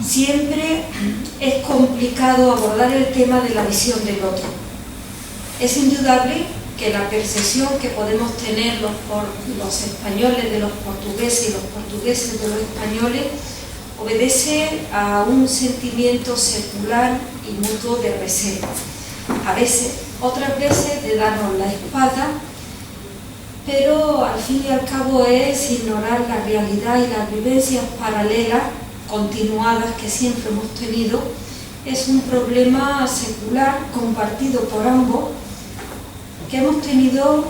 Siempre es complicado abordar el tema de la visión del otro. Es indudable que la percepción que podemos tener los españoles de los portugueses y los portugueses de los españoles obedece a un sentimiento secular y mutuo de reserva. A veces, otras veces de darnos la espalda, pero al fin y al cabo es ignorar la realidad y las vivencias paralelas continuadas que siempre hemos tenido. Es un problema secular compartido por ambos, que hemos tenido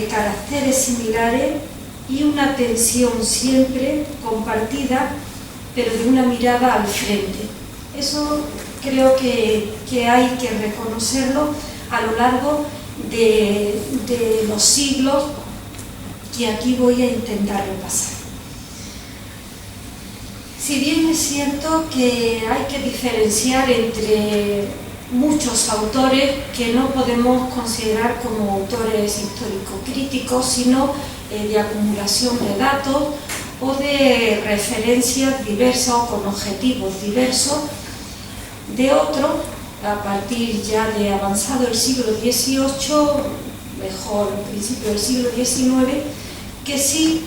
caracteres similares y una tensión siempre compartida, pero de una mirada al frente. Eso creo que hay que reconocerlo a lo largo de los siglos que aquí voy a intentar repasar. Si bien es cierto que hay que diferenciar entre muchos autores que no podemos considerar como autores histórico-críticos, sino de acumulación de datos o de referencias diversas o con objetivos diversos, de otros, a partir ya de avanzado el siglo XVIII, mejor principio del siglo XIX, que sí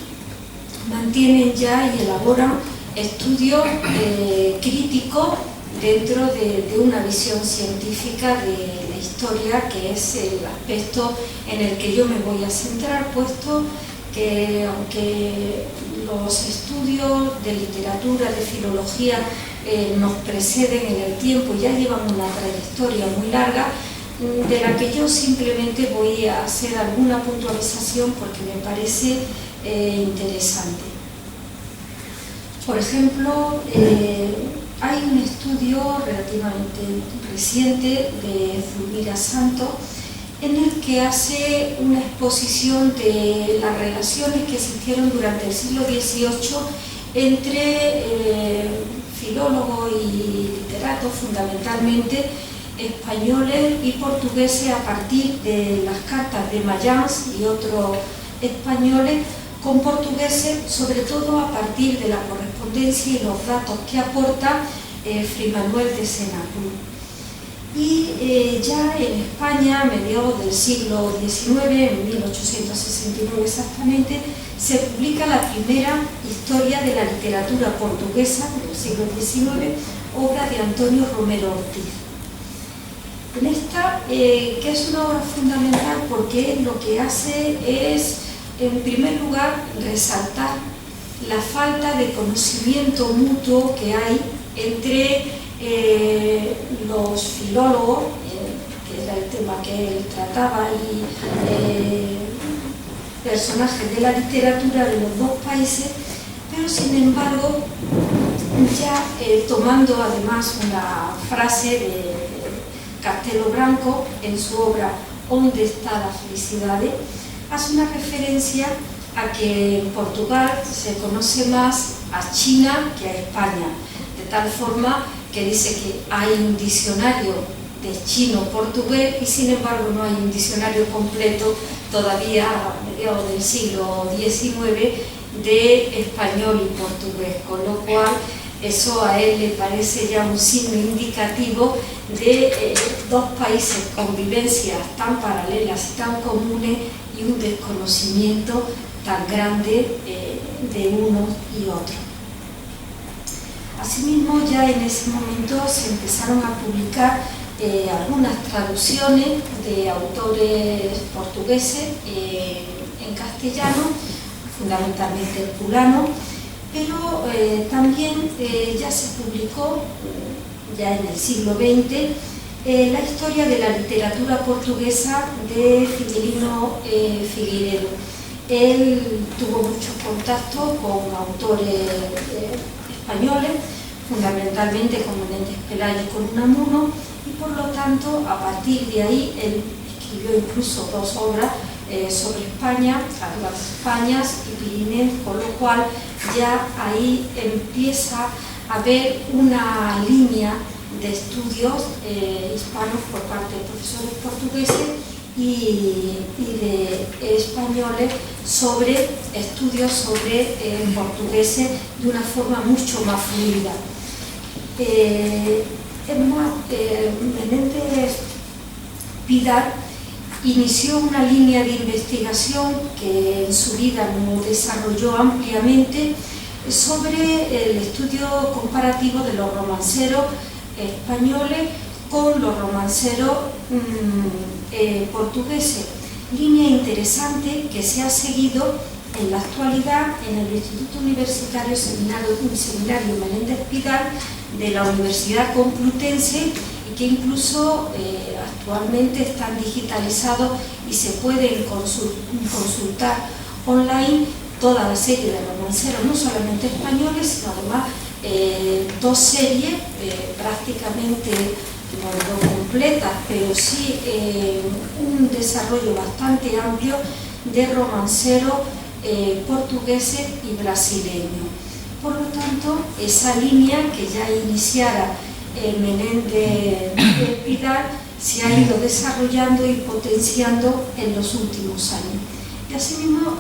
mantienen ya y elaboran estudios críticos dentro de una visión científica de la historia, que es el aspecto en el que yo me voy a centrar, puesto que aunque los estudios de literatura, de filología nos preceden en el tiempo, ya llevan una trayectoria muy larga, de la que yo simplemente voy a hacer alguna puntualización porque me parece interesante. Por ejemplo, hay un estudio relativamente reciente de Zulmira Santos en el que hace una exposición de las relaciones que existieron durante el siglo XVIII entre filólogos y literatos, fundamentalmente españoles y portugueses, a partir de las cartas de Mayans y otros españoles con portugueses, sobre todo a partir de la correspondencia y los datos que aporta Fray Manuel de Senapur. Y ya en España, a mediados del siglo XIX, en 1869 exactamente, se publica la primera historia de la literatura portuguesa del siglo XIX, obra de Antonio Romero Ortiz. En esta, que es una obra fundamental porque lo que hace es, en primer lugar, resaltar la falta de conocimiento mutuo que hay entre los filólogos, que era el tema que él trataba, y personajes de la literatura de los dos países, pero sin embargo, ya tomando además una frase de Castelo Branco en su obra ¿Onde está la felicidad?, hace una referencia a que en Portugal se conoce más a China que a España, de tal forma que dice que hay un diccionario de chino-portugués y sin embargo no hay un diccionario completo todavía a mediados del siglo XIX de español y portugués, con lo cual eso a él le parece ya un signo indicativo de dos países con vivencias tan paralelas y tan comunes y un desconocimiento tan grande de uno y otro. Asimismo, ya en ese momento se empezaron a publicar algunas traducciones de autores portugueses en castellano, fundamentalmente herculano, pero también ya se publicó, ya en el siglo XX, la historia de la literatura portuguesa de Fidelino Figueiredo. Él tuvo muchos contactos con autores españoles, fundamentalmente con Menéndez Pelayo y con Unamuno, y por lo tanto, a partir de ahí, él escribió incluso dos obras sobre España, las dos Españas y Pirineos, con lo cual ya ahí empieza a haber una línea de estudios hispanos por parte de profesores portugueses y de españoles sobre estudios sobre portugueses de una forma mucho más fluida. Es más, Menéndez Pidal inició una línea de investigación que en su vida no desarrolló ampliamente sobre el estudio comparativo de los romanceros españoles con los romanceros portugueses. Línea interesante que se ha seguido en la actualidad en el Instituto Universitario Seminario Menéndez Pidal de la Universidad Complutense, y que incluso actualmente están digitalizados y se pueden consultar online toda la serie de romanceros, no solamente españoles, sino además dos series prácticamente no completas, pero sí un desarrollo bastante amplio de romanceros portugueses y brasileños. Por lo tanto, esa línea que ya iniciara Menéndez Pidal se ha ido desarrollando y potenciando en los últimos años. Y asimismo,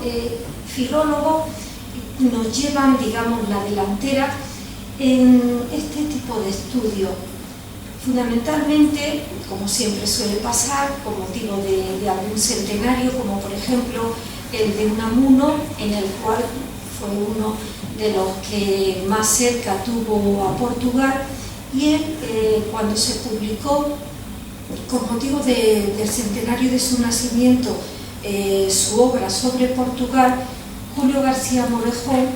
filólogos nos llevan, digamos, la delantera en este tipo de estudios. Fundamentalmente, como siempre suele pasar, con motivo de algún centenario, como por ejemplo el de Unamuno, en el cual fue uno de los que más cerca tuvo a Portugal, y él, cuando se publicó, con motivo del centenario de su nacimiento, su obra sobre Portugal, Julio García Morejón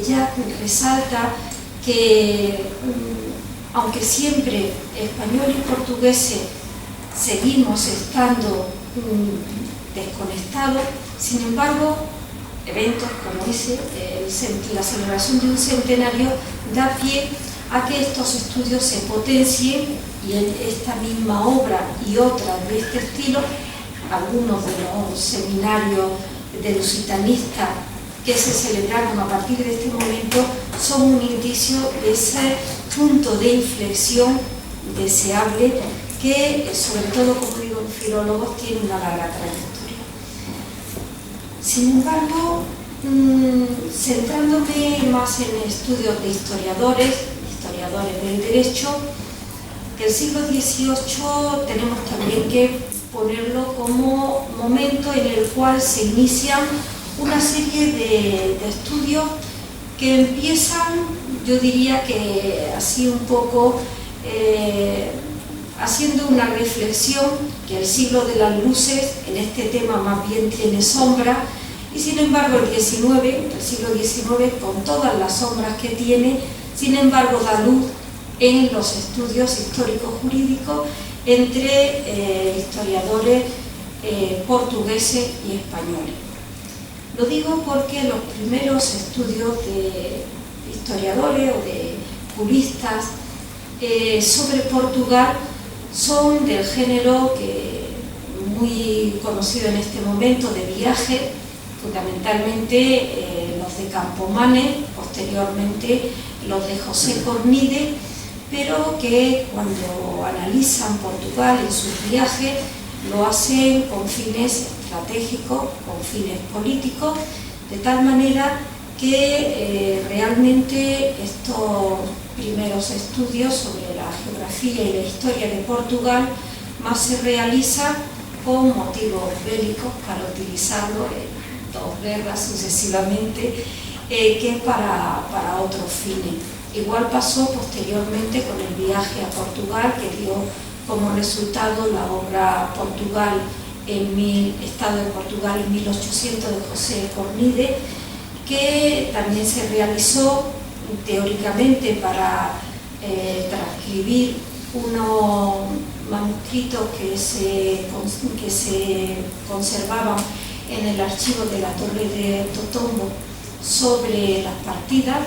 ya resalta que aunque siempre español y portugueses seguimos estando desconectados, sin embargo, eventos como ese, la celebración de un centenario, da pie a que estos estudios se potencien, y en esta misma obra y otras de este estilo, algunos de los seminarios de lusitanistas que se celebraron a partir de este momento son un indicio de ese punto de inflexión deseable que, sobre todo, como digo, en filólogos, tiene una larga trayectoria. Sin embargo, centrándome más en estudios de historiadores del derecho, del siglo XVIII tenemos también que ponerlo como momento en el cual se inician una serie de estudios que empiezan, yo diría que así un poco, haciendo una reflexión que el siglo de las luces en este tema más bien tiene sombra, y sin embargo el siglo XIX, con todas las sombras que tiene, sin embargo da luz en los estudios históricos jurídicos entre historiadores portugueses y españoles. Lo digo porque los primeros estudios de historiadores o de juristas sobre Portugal son del género que muy conocido en este momento, de viaje, fundamentalmente los de Campomanes, posteriormente los de José Cornide, pero que cuando analizan Portugal en sus viajes lo hacen con fines estratégicos, con fines políticos, de tal manera que realmente estos primeros estudios sobre la geografía y la historia de Portugal más se realizan con motivos bélicos, para utilizarlo en dos guerras sucesivamente, que para otros fines. Igual pasó posteriormente con el viaje a Portugal, que dio como resultado la obra Portugal Estado de Portugal en 1800 de José Cornide, que también se realizó teóricamente para transcribir unos manuscritos que se conservaban en el archivo de la Torre de Totombo sobre las partidas,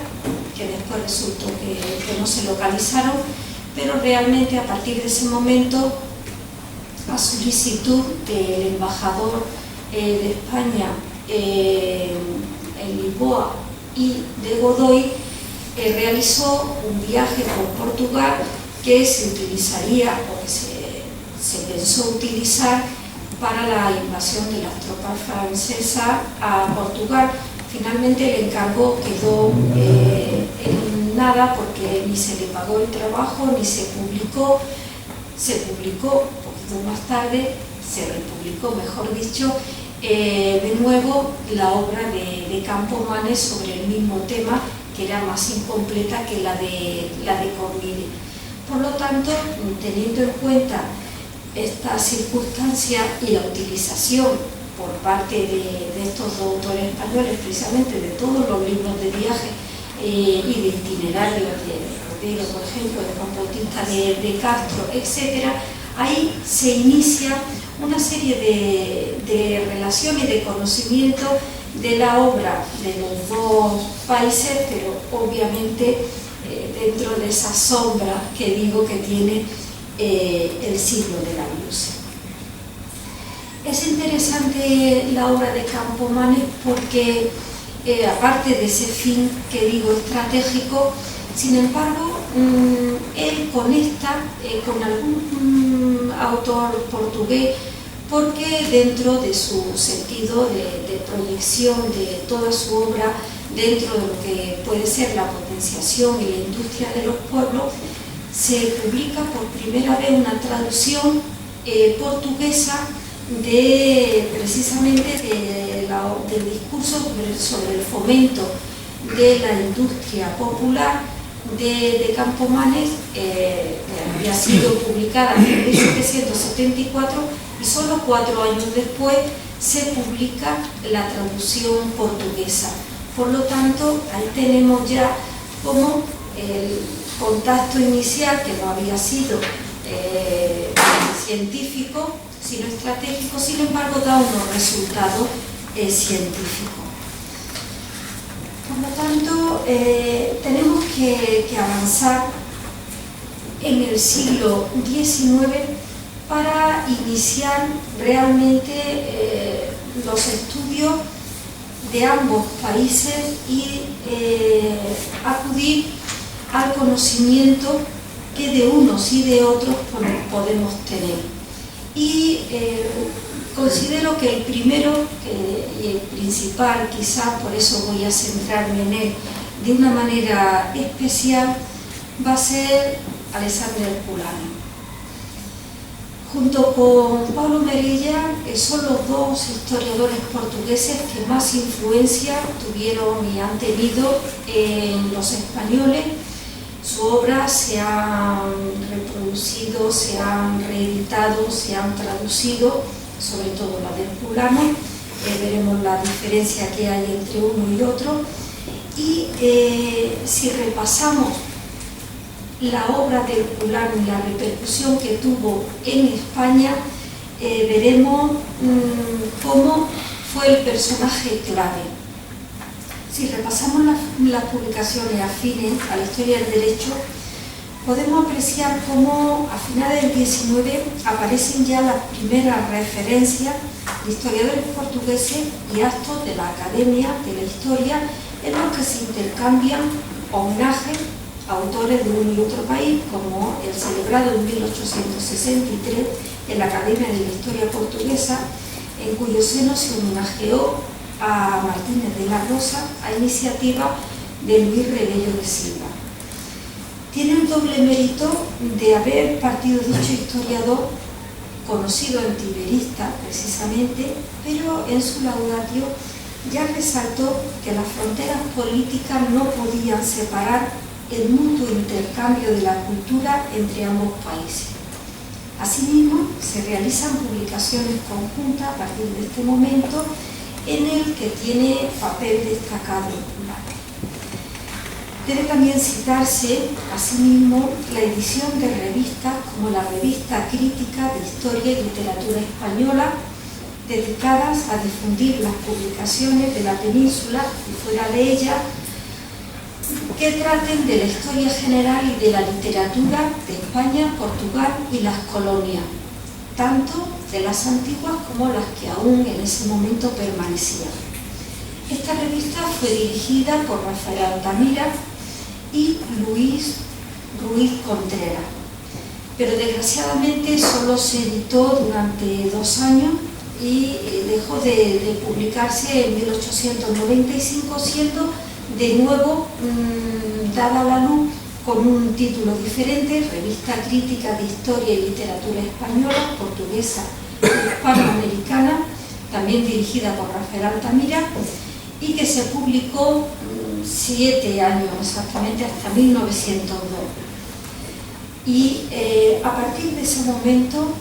que después resultó que no se localizaron, pero realmente a partir de ese momento, a solicitud del embajador de España en Lisboa y de Godoy, realizó un viaje por Portugal que se utilizaría, o que se pensó utilizar, para la invasión de las tropas francesas a Portugal. Finalmente el encargo quedó en nada porque ni se le pagó el trabajo ni se publicó. Se publicó un poquito más tarde, se republicó, mejor dicho, de nuevo la obra de Campomanes sobre el mismo tema, que era más incompleta que la de Corville. Por lo tanto, teniendo en cuenta esta circunstancia y la utilización por parte de estos dos autores españoles, precisamente de todos los libros de viaje y de itinerarios de Rodrigo, por ejemplo, de Juan Bautista de Castro, etc., ahí se inicia una serie de relación y de conocimiento de la obra de los dos países, pero obviamente dentro de esa sombra que digo que tiene el siglo de la luz. Es interesante la obra de Campomanes porque, aparte de ese fin que digo estratégico, sin embargo, él conecta con algún autor portugués porque dentro de su sentido de proyección de toda su obra, dentro de lo que puede ser la potenciación y la industria de los pueblos, se publica por primera vez una traducción portuguesa precisamente del discurso sobre el fomento de la industria popular de Campomanes, que había sido publicada en 1774 y solo 4 años después se publica la traducción portuguesa. Por lo tanto, ahí tenemos ya como el contacto inicial, que no había sido científico, sino estratégico, sin embargo da unos resultados científicos. Por lo tanto, tenemos que avanzar en el siglo XIX para iniciar realmente los estudios de ambos países y acudir al conocimiento que de unos y de otros podemos tener. Y considero que el primero y el principal, quizás por eso voy a centrarme en él de una manera especial, va a ser Alexandre Herculano. Junto con Pablo Merilla, son los dos historiadores portugueses que más influencia tuvieron y han tenido en los españoles. Su obra se ha reproducido, se han reeditado, se han traducido, sobre todo la de Herculano. Veremos la diferencia que hay entre uno y otro. Y si repasamos la obra de Herculano y la repercusión que tuvo en España, veremos cómo fue el personaje clave. Si repasamos las publicaciones afines a la historia del derecho, podemos apreciar cómo a finales del XIX aparecen ya las primeras referencias de historiadores portugueses y actos de la Academia de la Historia en los que se intercambian homenajes a autores de un y otro país, como el celebrado en 1863 en la Academia de la Historia Portuguesa, en cuyo seno se homenajeó a Martínez de la Rosa a iniciativa de Luis Rebello de Silva. Tiene el doble mérito de haber partido dicho historiador, conocido antiiberista precisamente, pero en su laudatio ya resaltó que las fronteras políticas no podían separar el mutuo intercambio de la cultura entre ambos países. Asimismo, se realizan publicaciones conjuntas a partir de este momento en el que tiene papel destacado. Debe también citarse, asimismo, la edición de revistas como la Revista Crítica de Historia y Literatura Española, dedicadas a difundir las publicaciones de la península y fuera de ella, que traten de la historia general y de la literatura de España, Portugal y las colonias, tanto de las antiguas como las que aún en ese momento permanecían. Esta revista fue dirigida por Rafael Altamira y Luis Ruiz Contreras, pero desgraciadamente solo se editó durante 2 años y dejó de publicarse en 1895, siendo de nuevo dada a la luz con un título diferente, Revista Crítica de Historia y Literatura Española, Portuguesa y Hispanoamericana, también dirigida por Rafael Altamira, y que se publicó 7 años exactamente, hasta 1902. Y a partir de ese momento,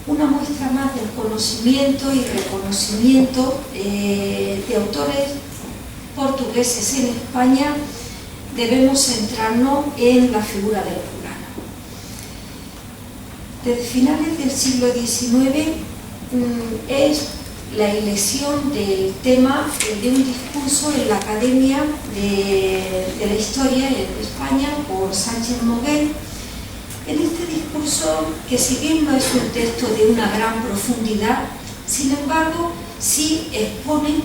una muestra más del conocimiento y reconocimiento de autores portugueses en España, debemos centrarnos en la figura de Herculano. Desde finales del siglo XIX es la elección del tema de un discurso en la Academia de la Historia de España por Sánchez Moguel. En este discurso, que si bien no es un texto de una gran profundidad, sin embargo, sí expone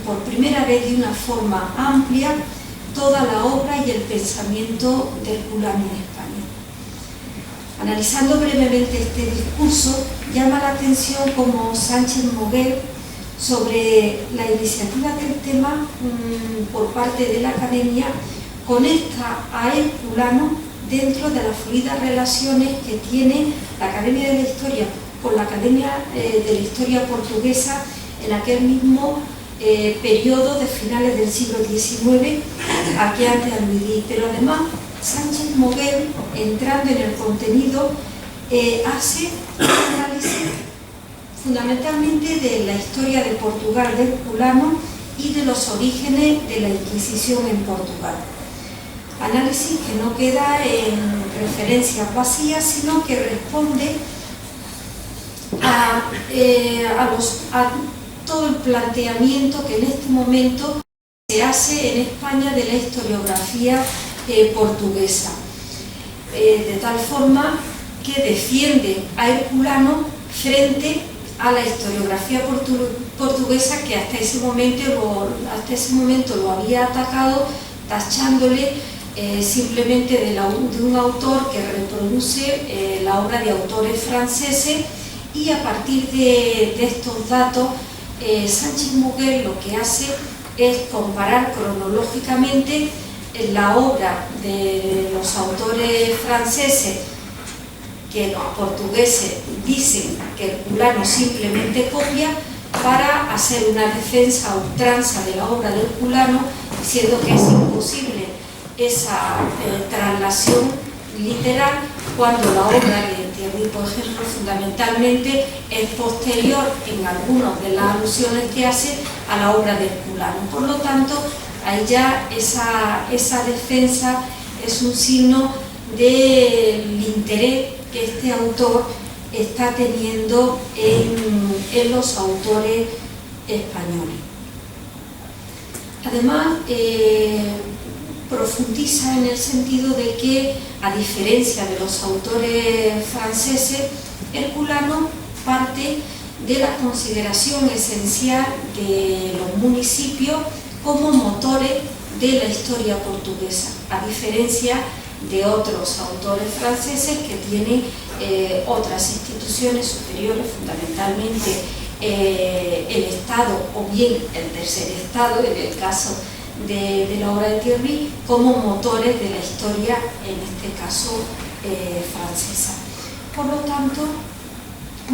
por primera vez de una forma amplia toda la obra y el pensamiento de Herculano en España. Analizando brevemente este discurso, llama la atención cómo Sánchez Moguel, sobre la iniciativa del tema por parte de la Academia, conecta a Herculano dentro de las fluidas relaciones que tiene la Academia de la Historia con la Academia de la Historia Portuguesa en aquel mismo periodo de finales del siglo XIX a que antes aludí. Pero además, Sánchez Moguel, entrando en el contenido, hace un análisis fundamentalmente de la historia de Portugal de Herculano y de los orígenes de la Inquisición en Portugal. Análisis que no queda en referencias vacías, sino que responde a todo el planteamiento que en este momento se hace en España de la historiografía portuguesa, de tal forma que defiende a Herculano frente a la historiografía portuguesa, que hasta ese momento lo había atacado, tachándole simplemente de un autor que reproduce la obra de autores franceses. Y a partir de estos datos, Sánchez Moguel lo que hace es comparar cronológicamente la obra de los autores franceses, que los portugueses dicen que Herculano simplemente copia, para hacer una defensa a ultranza de la obra de Herculano, diciendo que es imposible esa traslación literal, cuando la obra de Thierry, por ejemplo, fundamentalmente es posterior en algunas de las alusiones que hace a la obra de Herculano. Por lo tanto, ahí ya esa defensa es un signo del interés que este autor está teniendo en los autores españoles. Además, profundiza en el sentido de que, a diferencia de los autores franceses, Herculano parte de la consideración esencial de los municipios como motores de la historia portuguesa, a diferencia de otros autores franceses que tienen otras instituciones superiores, fundamentalmente el Estado o bien el tercer Estado, en el caso de la obra de Thierry, como motores de la historia, en este caso francesa. Por lo tanto,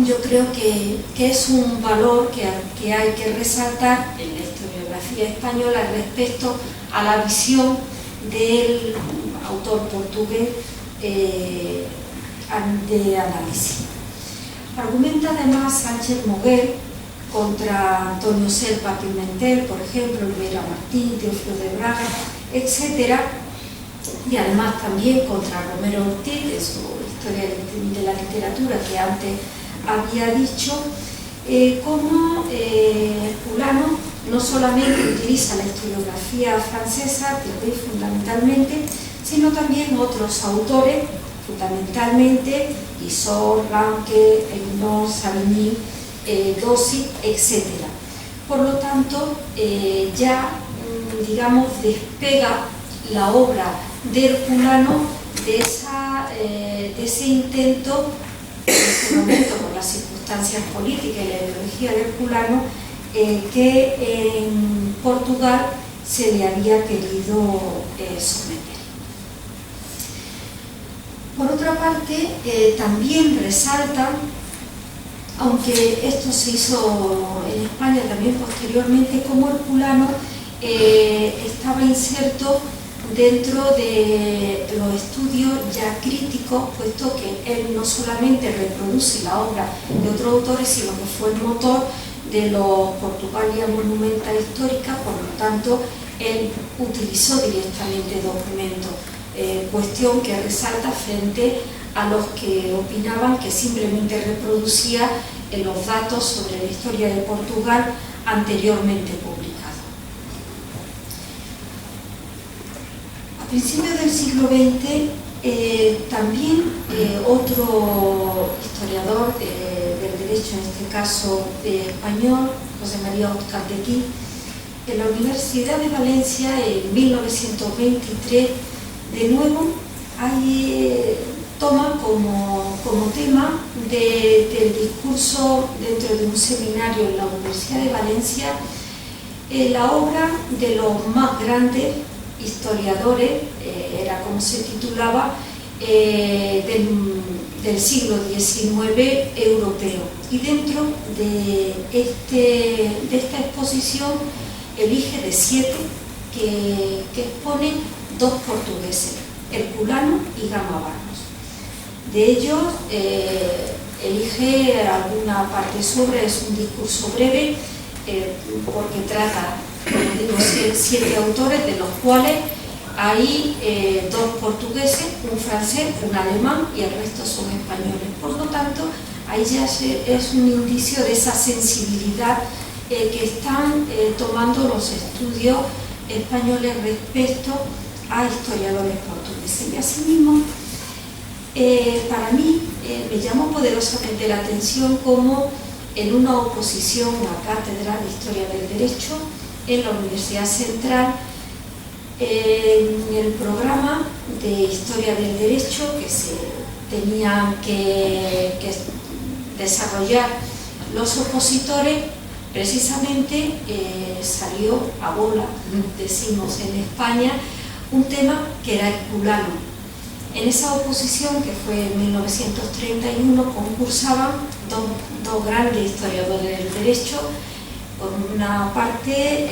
yo creo que es un valor que hay que resaltar en la historiografía española respecto a la visión del autor portugués de análisis. Argumenta además Sánchez Moguel contra Antonio Serpa Pimentel, por ejemplo, Rivera Martín, Teófilo de Braga, etc. Y además también contra Romero Ortiz, de su Historia de la Literatura que antes había dicho, cómo Herculano no solamente utiliza la historiografía francesa, Thierry fundamentalmente, sino también otros autores, fundamentalmente Guizot, Ranque, Eguinón, Savigny, Dossi, etc. Por lo tanto, ya, digamos, despega la obra de Herculano de ese intento, en ese momento, por las circunstancias políticas y la ideología de Herculano, que en Portugal se le había querido someter. Por otra parte, también resalta, aunque esto se hizo en España también posteriormente, como Herculano estaba inserto dentro de los estudios ya críticos, puesto que él no solamente reproduce la obra de otros autores, sino que fue el motor de los Portugalia Monumenta Histórica. Por lo tanto, él utilizó directamente documentos, cuestión que resalta frente a los que opinaban que simplemente reproducía los datos sobre la historia de Portugal anteriormente publicados. A principios del siglo XX, también otro historiador del derecho, en este caso español, José María Ozcategui, en la Universidad de Valencia en 1923, de nuevo toma como tema del discurso dentro de un seminario en la Universidad de Valencia la obra de los más grandes historiadores, era como se titulaba, del siglo XIX europeo. Y dentro de esta exposición elige de 7 que expone 2 portugueses, Herculano y Gama Barros. De ellos elige alguna parte sobre, es un discurso breve, porque trata, como digo, 7 autores, de los cuales hay 2 portugueses, un francés, un alemán, y el resto son españoles. Por lo tanto, ahí ya es un indicio de esa sensibilidad que están tomando los estudios españoles respecto a historiadores portugueses. Y asimismo, para mí me llamó poderosamente la atención cómo en una oposición a cátedra de Historia del Derecho en la Universidad Central, en el programa de Historia del Derecho que se tenían que desarrollar los opositores, precisamente salió a bola, decimos en España, un tema que era Herculano. En esa oposición, que fue en 1931, concursaban dos grandes historiadores del derecho. Por una parte,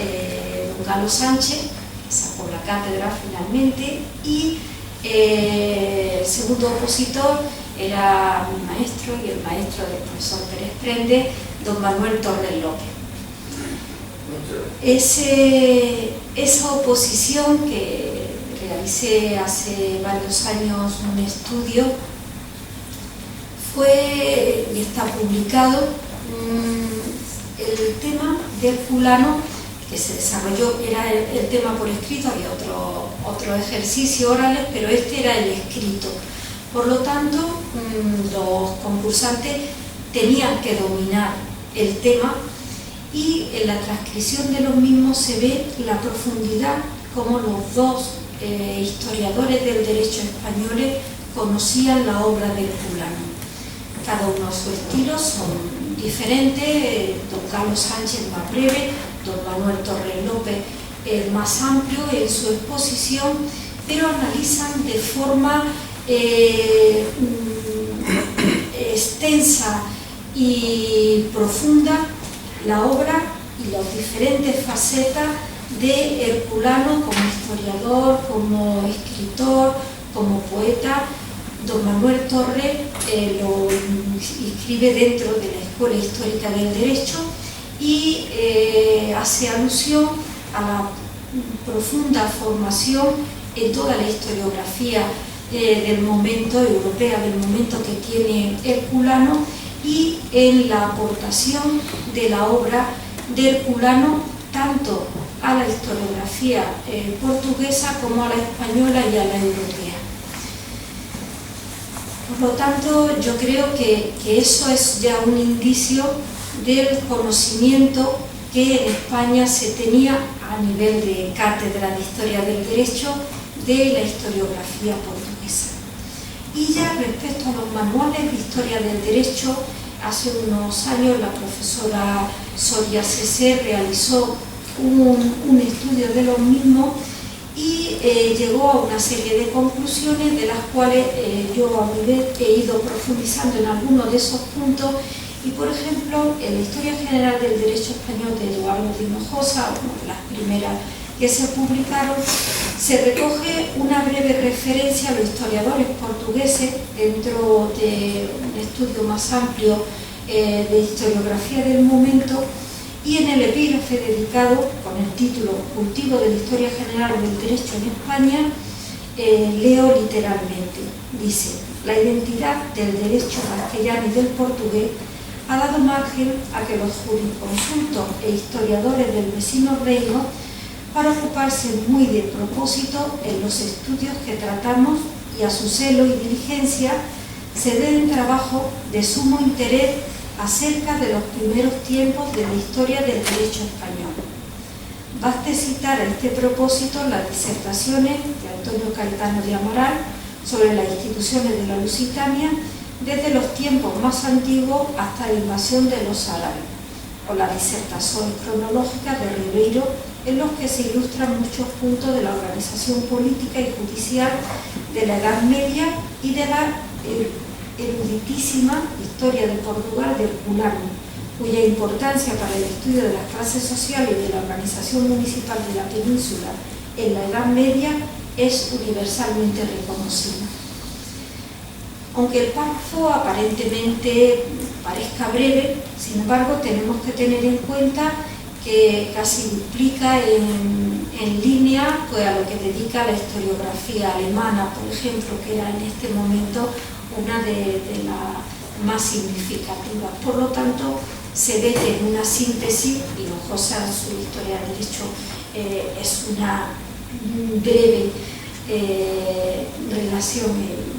don Galo Sánchez, que sacó la cátedra finalmente, y el segundo opositor era mi maestro y el maestro del profesor Pérez Prende, don Manuel Torres López. Esa oposición que realicé hace varios años un estudio, y está publicado, el tema de Herculano que se desarrolló, era el tema por escrito, había otro ejercicio orales, pero este era el escrito. Por lo tanto, los concursantes tenían que dominar el tema, y en la transcripción de los mismos se ve la profundidad como los dos historiadores del derecho españoles conocían la obra de Herculano. Cada uno a su estilo, son diferentes, don Carlos Sánchez más breve, don Manuel Torres López más amplio en su exposición, pero analizan de forma extensa y profunda la obra y las diferentes facetas de Herculano como historiador, como escritor, como poeta. Don Manuel Torres lo inscribe dentro de la Escuela Histórica del Derecho y hace alusión a la profunda formación en toda la historiografía del momento, europea del momento que tiene Herculano, y en la aportación de la obra de Herculano tanto a la historiografía portuguesa como a la española y a la europea. Por lo tanto, yo creo que eso es ya un indicio del conocimiento que en España se tenía a nivel de cátedra de Historia del Derecho de la historiografía portuguesa. Y ya respecto a los manuales de Historia del Derecho, hace unos años la profesora Soria Cesé realizó un estudio de los mismos y llegó a una serie de conclusiones de las cuales yo a mi vez he ido profundizando en algunos de esos puntos. Y por ejemplo, en la Historia General del Derecho Español de Eduardo de Hinojosa, una de las primeras que se publicaron, se recoge una breve referencia a los historiadores portugueses dentro de un estudio más amplio de historiografía del momento, y en el epígrafe dedicado con el título Cultivo de la Historia General del Derecho en España, leo literalmente, dice: la identidad del derecho castellano y del portugués ha dado margen a que los jurisconsultos e historiadores del vecino reino, para ocuparse muy de propósito en los estudios que tratamos y a su celo y diligencia, se den trabajo de sumo interés acerca de los primeros tiempos de la historia del derecho español. Baste citar a este propósito las disertaciones de Antonio Caetano de Amaral sobre las instituciones de la Lusitania desde los tiempos más antiguos hasta la invasión de los árabes, o las disertaciones cronológicas de Ribeiro, en los que se ilustran muchos puntos de la organización política y judicial de la Edad Media y de la eruditísima historia de Portugal de Herculano, cuya importancia para el estudio de las clases sociales y de la organización municipal de la península en la Edad Media es universalmente reconocida. Aunque el párrafo aparentemente parezca breve, sin embargo tenemos que tener en cuenta que casi duplica en línea pues, a lo que dedica la historiografía alemana, por ejemplo, que era en este momento una de las más significativas. Por lo tanto, se ve que en una síntesis, Hinojosa, su historia del derecho, es una breve relación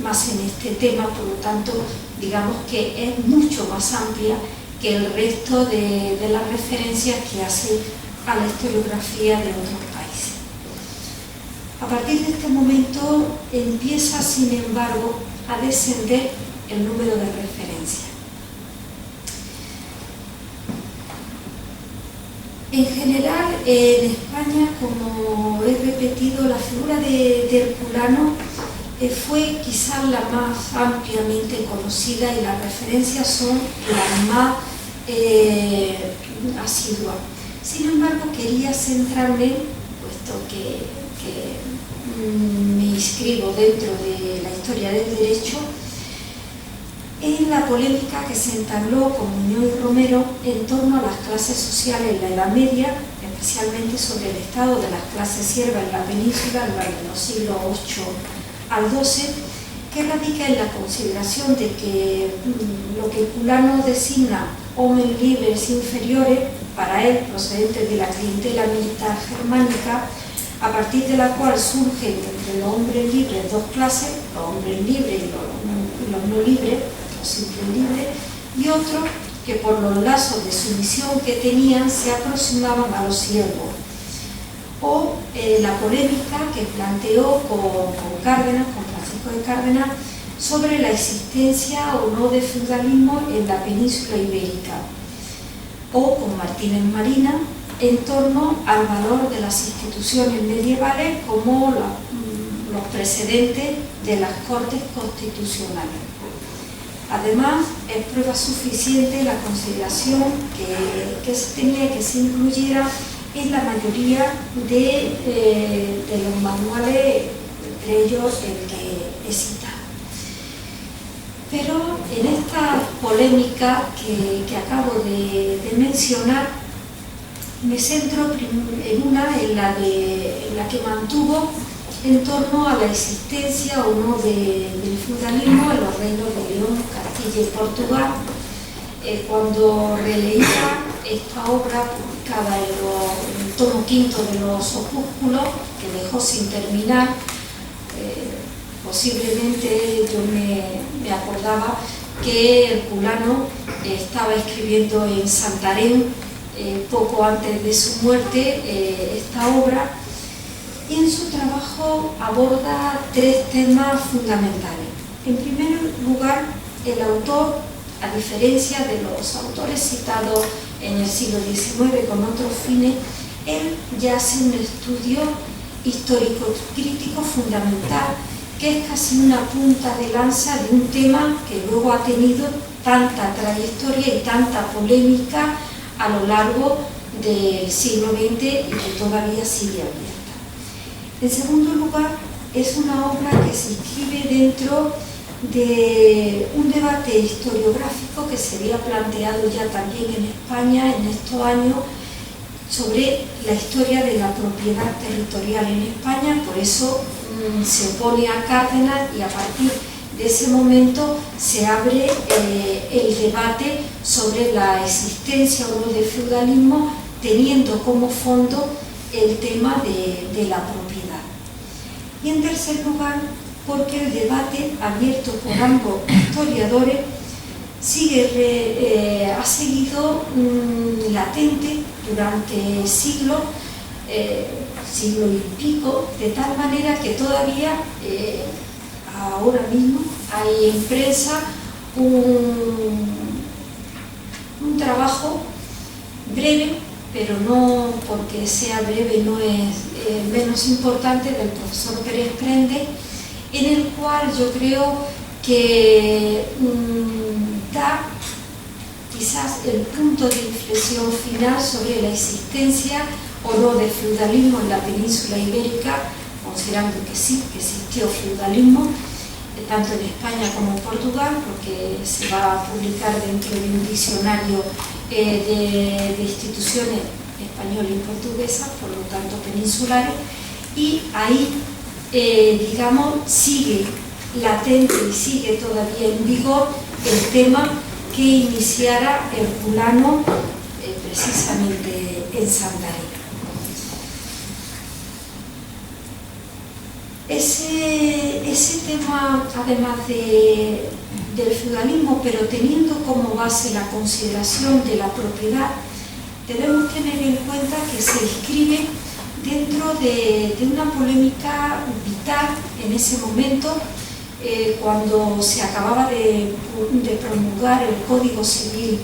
más en este tema, por lo tanto, digamos que es mucho más amplia que el resto de las referencias que hace a la historiografía de otros países. A partir de este momento empieza, sin embargo, a descender el número de referencias. En general, en España, como he repetido, la figura de Herculano fue quizás la más ampliamente conocida y las referencias son las más asiduas. Sin embargo, quería centrarme, puesto que me inscribo dentro de la historia del derecho, en la polémica que se entabló con Muñoz y Romero en torno a las clases sociales en la Edad Media, especialmente sobre el estado de las clases siervas en la península durante los siglos VIII al XII, que radica en la consideración de que lo que Herculano designa hombres libres inferiores, para él procedentes de la clientela militar germánica, a partir de la cual surgen entre los hombres libres dos clases, los hombres libres y los no libres, los simples libres, y otros que por los lazos de sumisión que tenían se aproximaban a los siervos. O la polémica que planteó con Cárdenas, con Francisco de Cárdenas, sobre la existencia o no de feudalismo en la península ibérica, o con Martínez Marina, en torno al valor de las instituciones medievales como los precedentes de las Cortes Constitucionales. Además, es prueba suficiente la consideración que se tenía que se incluyera en la mayoría de los manuales, entre ellos el que he citado. Pero en esta polémica que acabo de mencionar, me centro en una, en la que mantuvo en torno a la existencia o no del feudalismo en los reinos de León, Castilla y Portugal. Cuando releía esta obra publicada en el tomo quinto de los Opúsculos, que dejó sin terminar, posiblemente yo me acordaba que Herculano estaba escribiendo en Santarém poco antes de su muerte esta obra, y en su trabajo aborda tres temas fundamentales. En primer lugar, el autor, a diferencia de los autores citados en el siglo XIX con otros fines, él ya hace un estudio histórico-crítico fundamental, que es casi una punta de lanza de un tema que luego ha tenido tanta trayectoria y tanta polémica a lo largo del siglo XX y que todavía sigue abierta. En segundo lugar, es una obra que se inscribe dentro de un debate historiográfico que se había planteado ya también en España en estos años sobre la historia de la propiedad territorial en España. Por eso se opone a Cárdenas, y a partir de ese momento se abre el debate sobre la existencia o no del feudalismo, teniendo como fondo el tema de la propiedad. Y en tercer lugar, porque el debate abierto por ambos historiadores ha seguido latente durante siglos, siglo y pico, de tal manera que todavía ahora mismo hay en prensa un trabajo breve, pero no porque sea breve no es menos importante, del profesor Pérez Prende, en el cual yo creo que da quizás el punto de inflexión final sobre la existencia o no de feudalismo en la península ibérica, considerando que sí, que existió feudalismo, tanto en España como en Portugal, porque se va a publicar dentro de un diccionario de instituciones españolas y portuguesas, por lo tanto peninsulares, y ahí, digamos, sigue latente y sigue todavía en vigor el tema que iniciara Herculano precisamente en Santander. Ese tema, además del feudalismo, pero teniendo como base la consideración de la propiedad, debemos tener en cuenta que se inscribe dentro de una polémica vital en ese momento, cuando se acababa de promulgar el Código Civil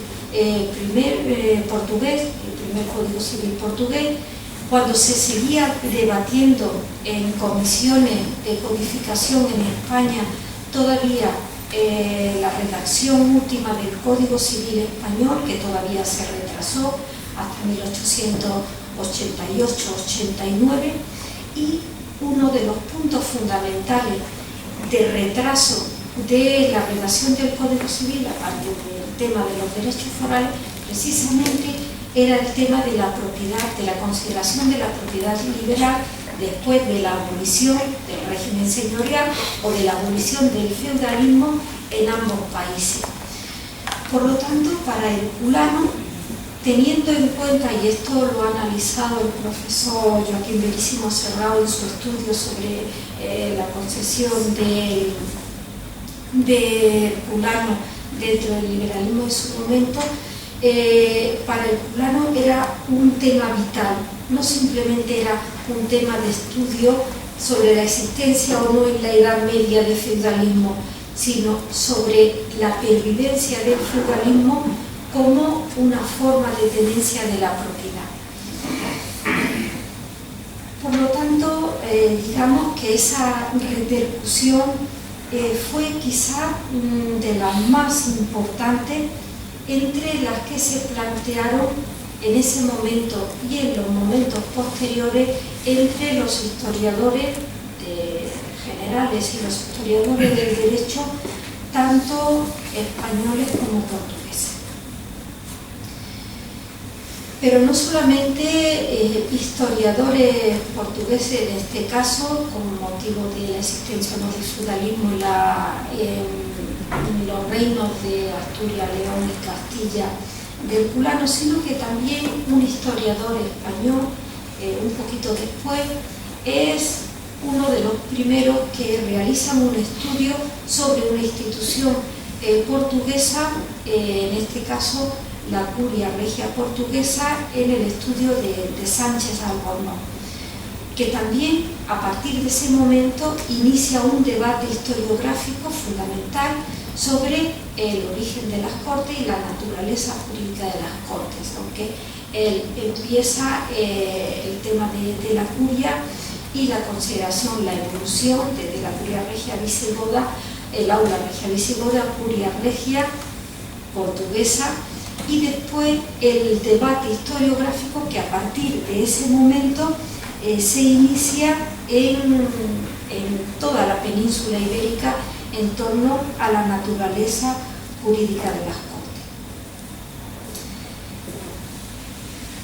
portugués, el primer Código Civil portugués, cuando se seguía debatiendo en comisiones de codificación en España todavía la redacción última del Código Civil español, que todavía se retrasó hasta 1888-89, y uno de los puntos fundamentales de retraso de la redacción del Código Civil, aparte del tema de los derechos forales, precisamente era el tema de la propiedad, de la consideración de la propiedad liberal después de la abolición del régimen señorial o de la abolición del feudalismo en ambos países. Por lo tanto, para Herculano, teniendo en cuenta, y esto lo ha analizado el profesor Joaquín Veríssimo Serrao en su estudio sobre la concesión de Herculano dentro del liberalismo en su momento, para Herculano era un tema vital, no simplemente era un tema de estudio sobre la existencia o no en la Edad Media de feudalismo, sino sobre la pervivencia del feudalismo como una forma de tenencia de la propiedad. Por lo tanto, digamos que esa repercusión fue quizá de las más importantes entre las que se plantearon en ese momento y en los momentos posteriores entre los historiadores generales y los historiadores del derecho, tanto españoles como portugueses. Pero no solamente historiadores portugueses, en este caso, con motivo de la existencia del feudalismo en los reinos de Asturias, León y Castilla de Herculano, sino que también un historiador español, un poquito después, es uno de los primeros que realizan un estudio sobre una institución portuguesa, en este caso la Curia Regia Portuguesa, en el estudio de Sánchez Albornoz, que también a partir de ese momento inicia un debate historiográfico fundamental sobre el origen de las Cortes y la naturaleza jurídica de las Cortes, porque él empieza el tema de la curia y la consideración, la evolución desde la curia regia visigoda, el aula regia visigoda, curia regia portuguesa, y después el debate historiográfico que a partir de ese momento se inicia en toda la península ibérica en torno a la naturaleza jurídica de las Cortes.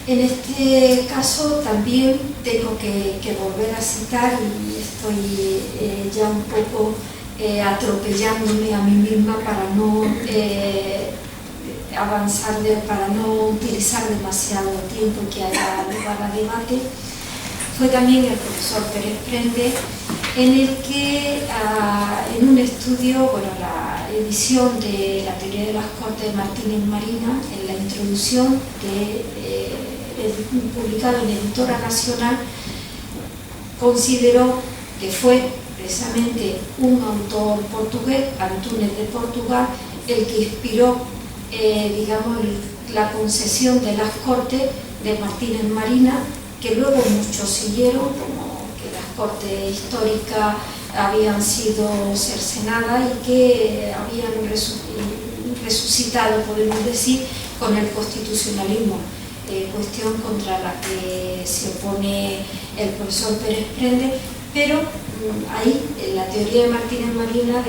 En este caso también tengo que volver a citar, y estoy ya un poco atropellándome a mí misma para no avanzar, para no utilizar demasiado tiempo que haya lugar a debate. Fue también el profesor Pérez Prende, en el que en un estudio, bueno, la edición de la teoría de las Cortes de Martínez Marina, en la introducción publicado en Editora Nacional, consideró que fue precisamente un autor portugués, Antúnez de Portugal, el que inspiró digamos, la concesión de las Cortes de Martínez Marina, que luego muchos siguieron, como que las Cortes históricas habían sido cercenadas y que habían resucitado, podemos decir, con el constitucionalismo, cuestión contra la que se opone el profesor Pérez Prende, pero ahí, en la teoría de Martínez Marina,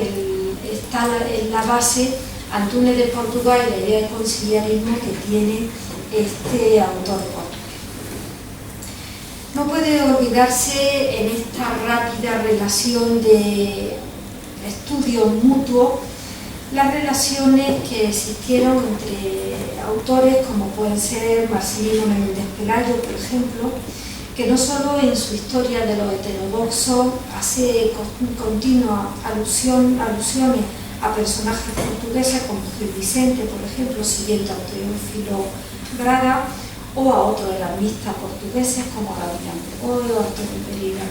está en la base Antúnez de Portugal y la idea de conciliarismo que tiene este autor portugués. No puede olvidarse en esta rápida relación de estudio mutuo las relaciones que existieron entre autores como pueden ser Marcelino Menéndez Pelayo, por ejemplo, que no solo en su historia de los heterodoxos hace continuas alusiones a personajes portugueses como Gil Vicente, por ejemplo, siguiendo a Teófilo Braga, o a otros elarmistas portugueses como Gabriel Bergoglio, Antonio Pereira,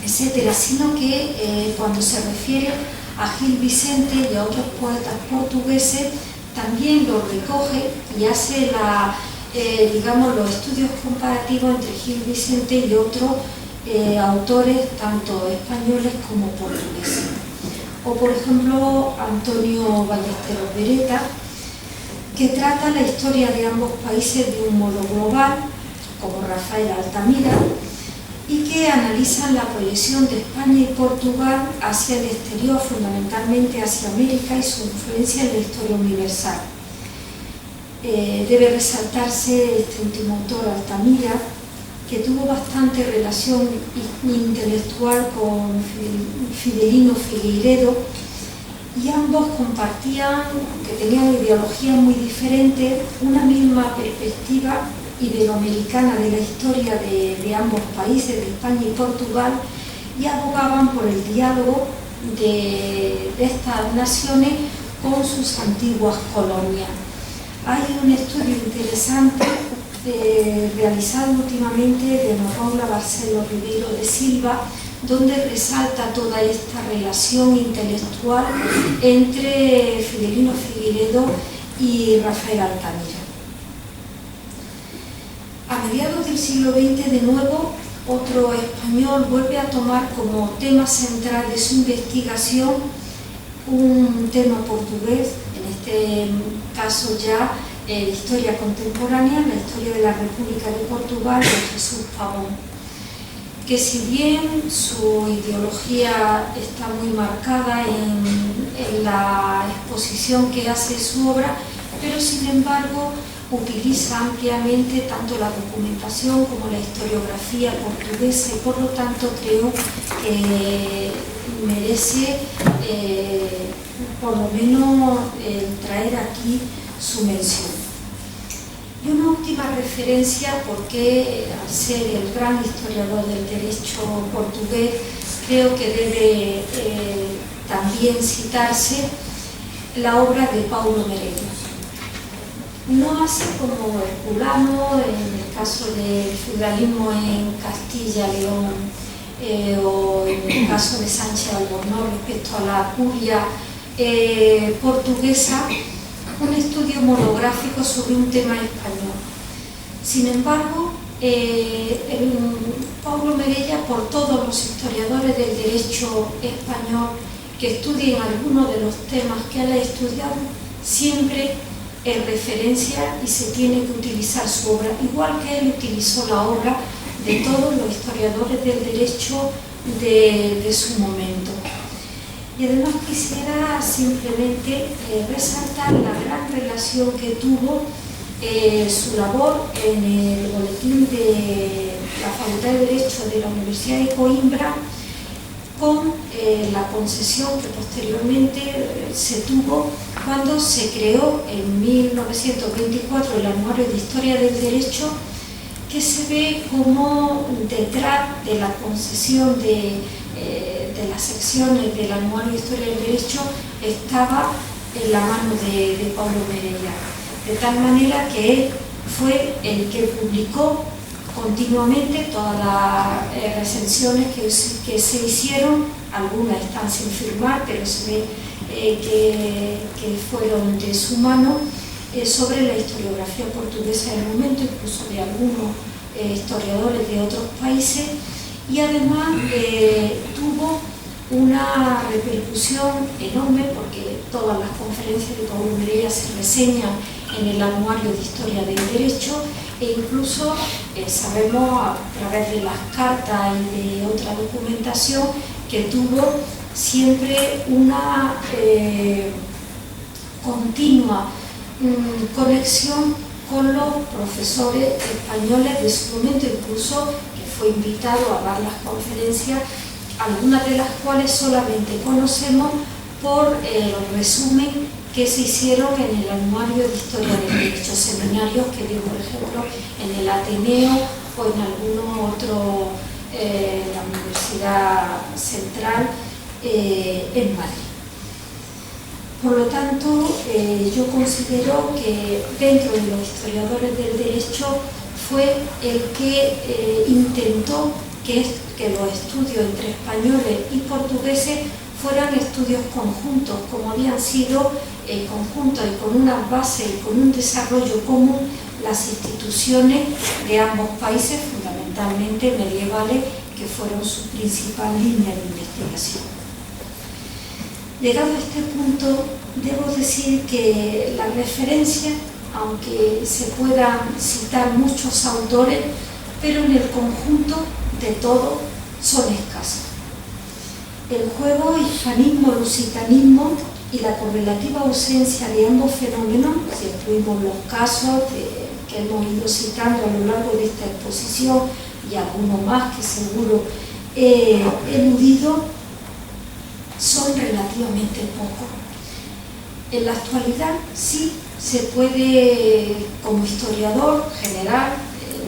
etc., sino que cuando se refiere a Gil Vicente y a otros poetas portugueses, también lo recoge y hace digamos, los estudios comparativos entre Gil Vicente y otros autores, tanto españoles como portugueses. O, por ejemplo, Antonio Ballesteros Beretta, que trata la historia de ambos países de un modo global, como Rafael Altamira, y que analizan la proyección de España y Portugal hacia el exterior, fundamentalmente hacia América, y su influencia en la historia universal. Debe resaltarse este último autor, Altamira, que tuvo bastante relación intelectual con Fidelino Figueiredo, y ambos compartían, aunque tenían ideologías muy diferentes, una misma perspectiva iberoamericana de la historia de ambos países, de España y Portugal, y abogaban por el diálogo de estas naciones con sus antiguas colonias. Hay un estudio interesante realizado últimamente de Raúl Barcelo Ribeiro de Silva, donde resalta toda esta relación intelectual entre Fidelino Figueiredo y Rafael Altamira. A mediados del siglo XX, de nuevo, otro español vuelve a tomar como tema central de su investigación un tema portugués, en este caso ya historia contemporánea, la historia de la República de Portugal, de Jesús Pavón, que si bien su ideología está muy marcada en la exposición que hace su obra, pero sin embargo utiliza ampliamente tanto la documentación como la historiografía portuguesa, y por lo tanto creo que merece por lo menos traer aquí su mención. Y una última referencia, porque al ser el gran historiador del derecho portugués, creo que debe también citarse la obra de Paulo Merello. No así como Herculano, en el caso del feudalismo en Castilla y León, o en el caso de Sánchez Albornoz respecto a la curia portuguesa, un estudio monográfico sobre un tema español. Sin embargo, Paulo Merella, por todos los historiadores del derecho español que estudien algunos de los temas que él ha estudiado, siempre en referencia y se tiene que utilizar su obra, igual que él utilizó la obra de todos los historiadores del derecho de su momento. Y además quisiera simplemente resaltar la gran relación que tuvo su labor en el boletín de la Facultad de Derecho de la Universidad de Coimbra con la concesión que posteriormente se tuvo cuando se creó en 1924 el Anuario de Historia del Derecho, que se ve como detrás de la concesión de las secciones del Anuario de Historia del Derecho estaba en la mano de Paulo Merella, de tal manera que él fue el que publicó continuamente todas las recensiones que se hicieron, algunas están sin firmar, pero se ve que fueron de su mano, sobre la historiografía portuguesa del momento, incluso de algunos historiadores de otros países, y además tuvo una repercusión enorme porque todas las conferencias de Paulo Merella se reseñan en el Anuario de Historia del Derecho, e incluso sabemos a través de las cartas y de otra documentación que tuvo siempre una continua conexión con los profesores españoles de su momento, incluso que fue invitado a dar las conferencias, algunas de las cuales solamente conocemos por el resumen que se hicieron en el Anuario de Historia del Derecho, seminarios que dio, por ejemplo, en el Ateneo o en alguno otro, la Universidad Central en Madrid. Por lo tanto, yo considero que dentro de los historiadores del derecho fue el que intentó que los estudios entre españoles y portugueses fueran estudios conjuntos, como habían sido conjuntos y con una base y con un desarrollo común las instituciones de ambos países, fundamentalmente medievales, que fueron su principal línea de investigación. Llegado a este punto, debo decir que la referencia, aunque se puedan citar muchos autores, pero en el conjunto de todo son escasas. El juego hispanismo-lusitanismo y la correlativa ausencia de ambos fenómenos, si excluimos los casos que hemos ido citando a lo largo de esta exposición y algunos más que seguro he eludido, son relativamente pocos. En la actualidad sí se puede, como historiador general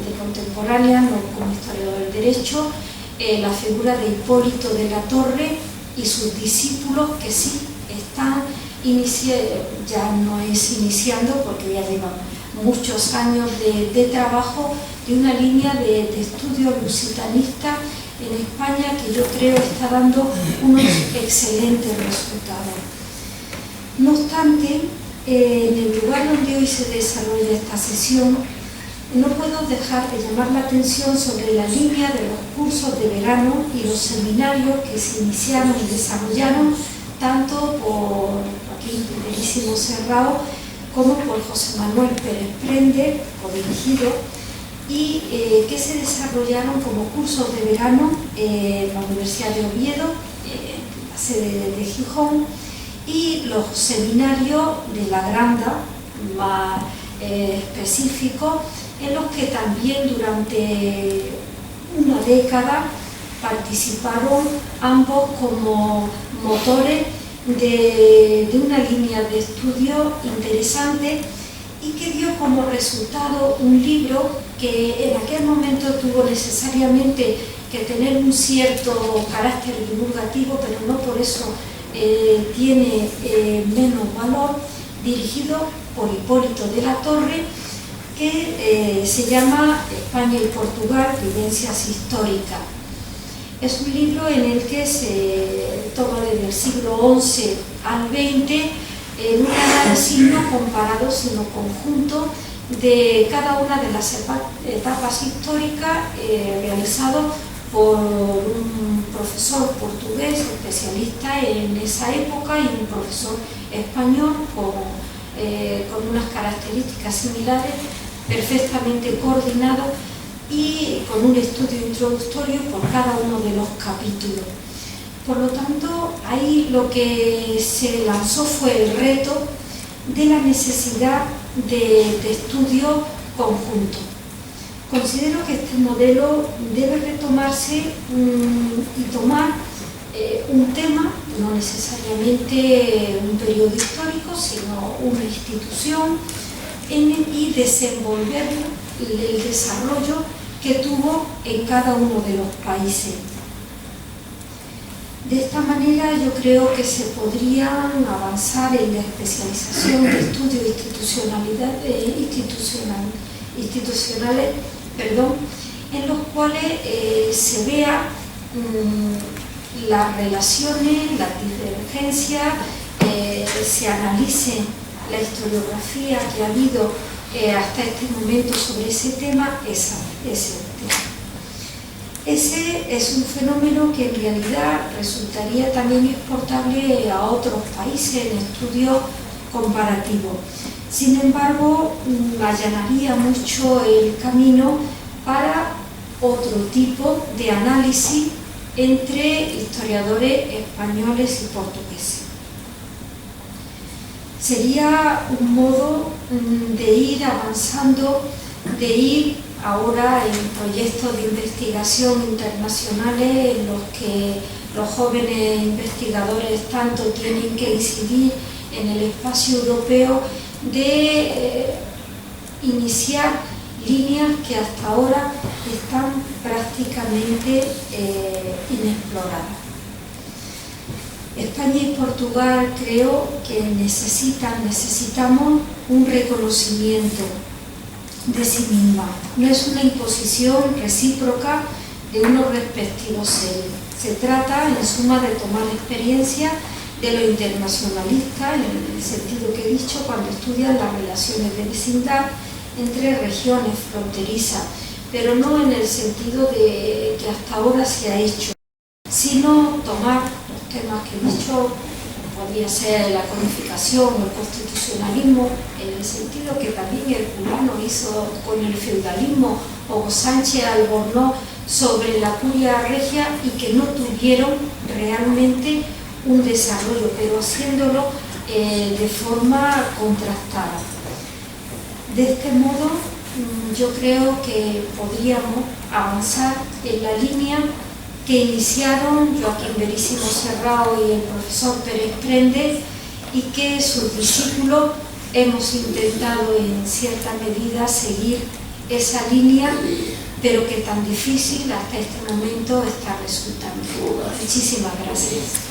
de contemporánea, no como historiador del derecho, la figura de Hipólito de la Torre y sus discípulos, que sí están ya no es iniciando porque ya llevan muchos años de trabajo, de una línea de estudio lusitanista en España que yo creo está dando unos excelentes resultados. No obstante, en el lugar donde hoy se desarrolla esta sesión, no puedo dejar de llamar la atención sobre la línea de los cursos de verano y los seminarios que se iniciaron y desarrollaron tanto por Joaquín Primerísimo Serrao como por José Manuel Pérez Prende, codirigido, y que se desarrollaron como cursos de verano en la Universidad de Oviedo, la sede de Gijón, y los seminarios de la Granda, más específicos, en los que también durante una década participaron ambos como motores de una línea de estudio interesante y que dio como resultado un libro que en aquel momento tuvo necesariamente que tener un cierto carácter divulgativo, pero no por eso tiene menos valor, dirigido por Hipólito de la Torre, que se llama España y Portugal, vivencias históricas. Es un libro en el que se toma desde el siglo XI al XX en un análisis no comparado sino conjunto de cada una de las etapas históricas realizado por un profesor portugués especialista en esa época y un profesor español con unas características similares, perfectamente coordinado y con un estudio introductorio por cada uno de los capítulos. Por lo tanto, ahí lo que se lanzó fue el reto de la necesidad de estudio conjunto. Considero que este modelo debe retomarse y tomar un tema, no necesariamente un periodo histórico, sino una institución, y desenvolver el desarrollo que tuvo en cada uno de los países. De esta manera yo creo que se podrían avanzar en la especialización de estudios institucionales, en los cuales se vea las relaciones, las divergencias, se analice la historiografía que ha habido hasta este momento sobre ese tema, ese tema. Ese es un fenómeno que en realidad resultaría también exportable a otros países en estudios comparativos. Sin embargo, allanaría mucho el camino para otro tipo de análisis entre historiadores españoles y portugueses. Sería un modo de ir avanzando, de ir ahora en proyectos de investigación internacionales en los que los jóvenes investigadores tanto tienen que incidir en el espacio europeo, de iniciar líneas que hasta ahora están prácticamente inexploradas. España y Portugal creo que necesitamos un reconocimiento de sí misma. No es una imposición recíproca de unos respectivos seres. Se trata, en suma, de tomar experiencia de lo internacionalista, en el sentido que he dicho, cuando estudian las relaciones de vecindad entre regiones fronterizas, pero no en el sentido de que hasta ahora se ha hecho, sino tomar los temas que he dicho, podría ser la codificación o el constitucionalismo, en el sentido que también Herculano hizo con el feudalismo, o Sánchez Albornoz sobre la curia regia, y que no tuvieron realmente un desarrollo, pero haciéndolo de forma contrastada. De este modo, yo creo que podríamos avanzar en la línea que iniciaron Joaquín Veríssimo Serrao y el profesor Pérez Prendes, y que sus discípulos hemos intentado en cierta medida seguir esa línea, pero que tan difícil hasta este momento está resultando. Muchísimas gracias.